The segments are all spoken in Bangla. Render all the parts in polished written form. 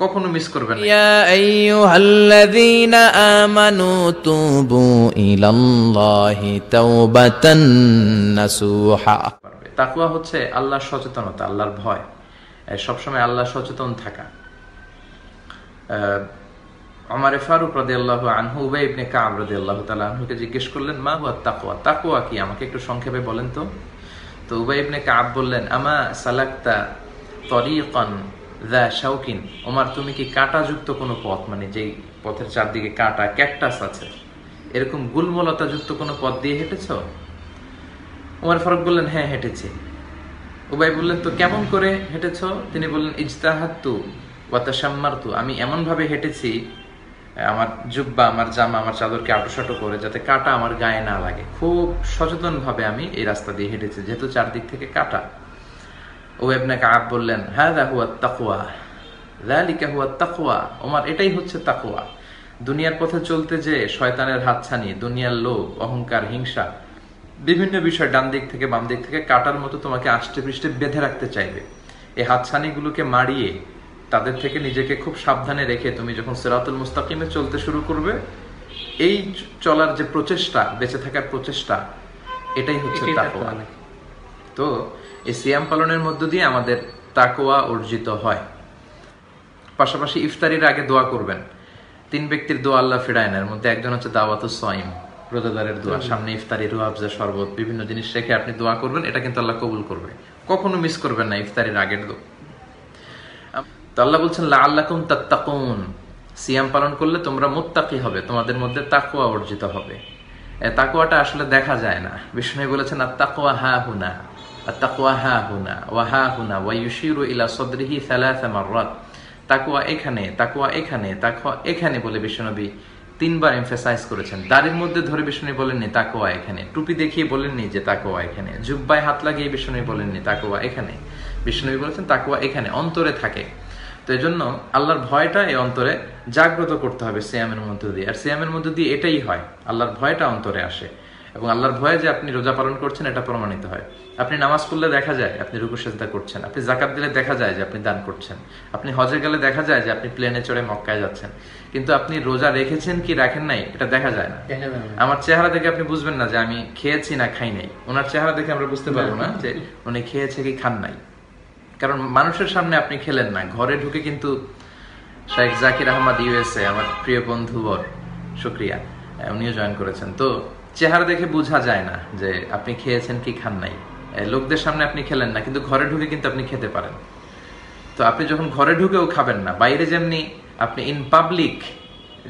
কখনো মিস করবেন না। ইয়া আইয়ুহাল্লাযীনা আমানু তুবু ইলাল্লাহি তাওবাতান নাসুহা। তাকওয়া হচ্ছে আল্লাহর সচেতনতা, আল্লাহর ভয়, সবসময় আল্লাহ সচেতন থাকা। ওমর ফারুক রাদিয়াল্লাহু আনহু উবাই ইবনে কাব রাদিয়াল্লাহু তাআলা আনহুকে জিজ্ঞেস করলেন, মা হুয়া তাকওয়া, তাকওয়া কি, আমাকে একটু সংক্ষেপে বলেন তো। তো উবাই ইবনে কাব বললেন, আমা সালাকতা তরিকান যা শাওকিন, ওমর তুমি কি কাঁটাযুক্ত কোনো পথ, মানে যেই পথের চারদিকে কাঁটা ক্যাকটাস আছে, এরকম গুলমলতা যুক্ত কোনো পথ দিয়ে হেঁটেছো? ওমর ফারুক বললেন, হ্যাঁ হেঁটেছি। উবাই বললেন, তো কেমন করে হেঁটেছো? তিনি বললেন, ইজতাহাদতু ওয়া তাশাম্মারতু, আমি এমন ভাবে হেঁটেছি, আমার জুব্বা, আমার জামা, আমার চাদরকে আঁটোসাঁটো করে, যাতে কাঁটা আমার গায়ে না লাগে। খুব সচেতন ভাবে আমি এই রাস্তা দিয়ে হেঁটেছি, যেহেতু চারদিক থেকে কাঁটা। উবাই ইবনে কাব বললেন, হাযা হুয়া তাকওয়া, যালিকা হুয়া তাকওয়া। ওমর, এটাই হচ্ছে তাকওয়া। দুনিয়ার পথে চলতে যে শয়তানের হাতছানি, দুনিয়ার লোভ, অহংকার, হিংসা, বিভিন্ন বিষয় ডান দিক থেকে বাম দিক থেকে কাটার মতো তোমাকে আষ্টে পৃষ্ঠে বেঁধে রাখতে চাইবে। এই হাতছানিগুলোকে মারিয়ে তাদের থেকে নিজেকে খুব সাবধানে রেখে তুমি যখন সিরাতুল মুস্তাকিমে চলতে শুরু করবে, এই চলার যে প্রচেষ্টা, বেঁচে থাকার প্রচেষ্টা, এটাই হচ্ছে তাকওয়া। তো এই সিয়াম পালনের মধ্য দিয়ে আমাদের তাকওয়া অর্জিত হয়। পাশাপাশি ইফতারির আগে দোয়া করবেন। 3 ব্যক্তির দোয়া আল্লাহ ফিরায় না। এর মধ্যে একজন হচ্ছে দাওয়াতুস সাইম, রোজাদারের দোয়া। সামনে ইফতারি, রুয়াবজা, শরবত, বিভিন্ন জিনিস রেখে আপনি দোয়া করবেন, এটা কিন্তু আল্লাহ কবুল করবে। কখনো মিস করবেন না ইফতারির আগের দোয়া। তো আল্লাহ বলছেন, লাআল্লাকুম তাত্তাকুন, সিয়াম পালন করলে তোমরা মুত্তাকি হবে, তোমাদের মধ্যে তাকওয়া অর্জিত হবে। তাকওয়াটা আসলে দেখা যায় না। বিষ্ণু বলেছেন, আত-তাকওয়া হা হুনা, আত-তাকওয়া হা হুনা ওয়া হা হুনা ওয়া ইউশিরু ইলা সাদরিহি 3 মাররাত। তাকওয়া এখানে, তাকওয়া এখানে, তাকওয়া এখানে বলে বিশ্বনবী 3 বার এমফাসাইজ করেছেন। দাড়ির মধ্যে ধরে বিষ্ণু বলেননি তাকওয়া এখানে, টুপি দেখিয়ে বলেননি যে তাকওয়া এখানে, জুব্বায় হাত লাগিয়ে বিষ্ণু বলেননি তাকওয়া এখানে। বিষ্ণু বলেছেন তাকওয়া এখানে, অন্তরে থাকে। তো এই জন্য আল্লাহর ভয়টা এই অন্তরে জাগ্রত করতে হবে সিয়ামের মধ্য দিয়ে। আর সিয়ামের মধ্য দিয়ে এটাই হয়, আল্লাহর ভয়টা অন্তরে আসে, এবং আল্লাহর ভয়ে যে আপনি রোজা পালন করছেন এটা প্রমাণিত হয়। আপনি নামাজ পড়লে দেখা যায় আপনি রুকু সেজদা করছেন, আপনি যাকাত দিলে দেখা যায় যে আপনি দান করছেন, আপনি হজে গেলে দেখা যায় যে আপনি প্লেনে চড়ে মক্কায় যাচ্ছেন। কিন্তু আপনি রোজা রেখেছেন কি রাখেন নাই, এটা দেখা যায় না। আমার চেহারা দেখে আপনি বুঝবেন না যে আমি খেয়েছি না খাই নাই। ওনার চেহারা দেখে আমরা বুঝতে পারবো না যে উনি খেয়েছে কি খান নাই, কারণ মানুষের সামনে আপনি খেলেন না। ঘরে ঢুকে কিন্তু শেখ জাকির আহমদ ইউএসএ, আমার প্রিয় বন্ধুবর, শুক্রিয়া, উনিও জয়েন করেছেন। তো চেহারা দেখে বোঝা যায় না যে আপনি খেয়েছেন কি খান নাই। লোকদের সামনে আপনি খেলেন না, কিন্তু ঘরে ঢুকে কিন্তু আপনি খেতে পারেন। তো আপনি যখন ঘরে ঢুকেও খাবেন না, বাইরে যেমনি আপনি ইন পাবলিক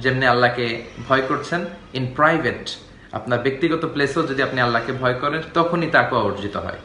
যেমনি আল্লাহকে ভয় করছেন, ইন প্রাইভেট আপনার ব্যক্তিগত প্লেসেও যদি আপনি আল্লাহকে ভয় করেন, তখনই তাকওয়া অর্জিত হয়।